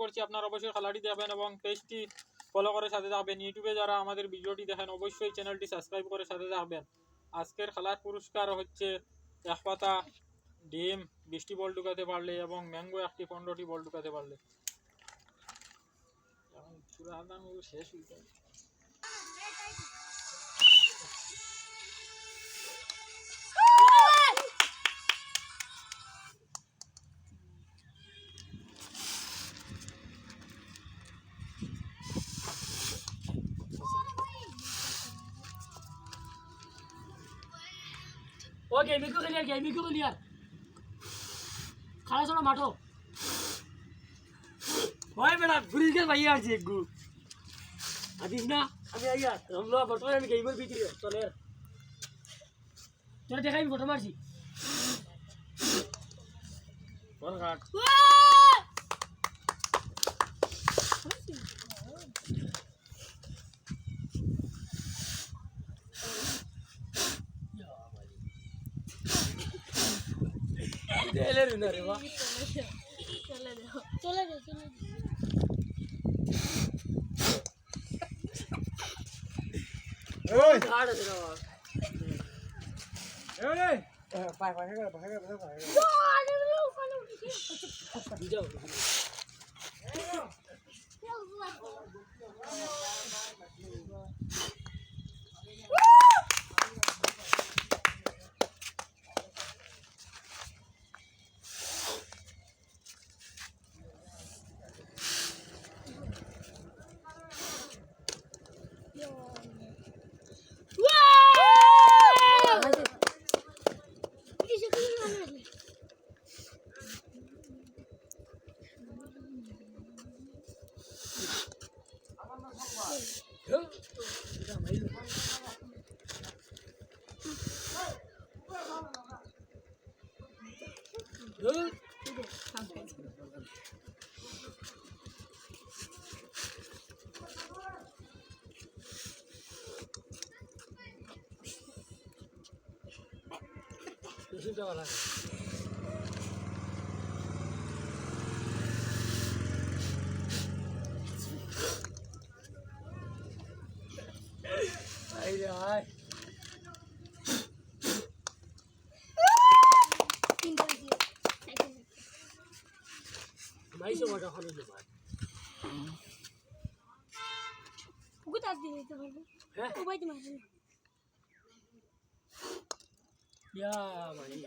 করছি, আপনারা অবশ্যই খেলাটি দেখবেন এবং পেজটি ফলো করে সাথে থাকবেন। ইউটিউবে যারা আমাদের ভিডিওটি দেখেন অবশ্যই চ্যানেলটি সাবস্ক্রাইব করে সাথে থাকবেন। আজকের খেলার পুরস্কার হচ্ছে এক পাতা ডিম 20টি বল ঢুকাতে পারলে এবং ম্যাঙ্গো একটি 15টি বল ঢুকাতে পারলে। শেষ হয়ে যায়। ओके गेमी को क्लियर खाना छोड़ो माठो ओए बेटा ब्रिज के भाई आज एक गु आदिस ना अभी आइया हम लोग फोटो में गेमर भी दिए चले तेरे देखा ही फोटो मारसी और काट चले रे ना रे वाह चले ओए झाड़ दे रहा ওই पाए पाए जाओ Itu dah lah. Ay. Mai semua dah kalau lepas. Bukan tadi itu baru. Oh baik macam. Ya, mai.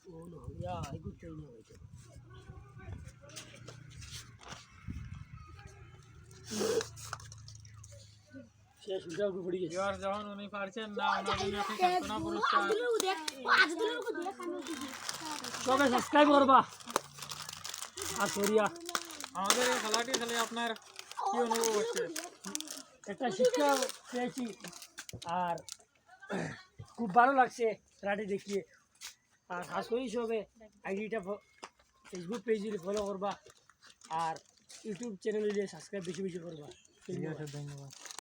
Oh no, ya, ikut cina itu. শেষ উঠাও করে পড়ে গেছে এবার যখন উনি পারছেন না ওনার জন্য একটি সান্ত্বনা পুরস্কার। সবাই সাবস্ক্রাইব করবা আর সরিয়া আমাদের এই খেলাটি খেলে আপনার কি অনুভব হচ্ছে? একটা শিক্ষা পেয়েছি আর খুব ভালো লাগছে খেলাটি দেখিয়ে। আর খাস করে হিসেবে আইডিটা ফেসবুক পেজে ফলো করবা আর ইউটিউব চ্যানেলে সাবস্ক্রাইব বেশি বেশি করবা। ঠিক আছে, ধন্যবাদ।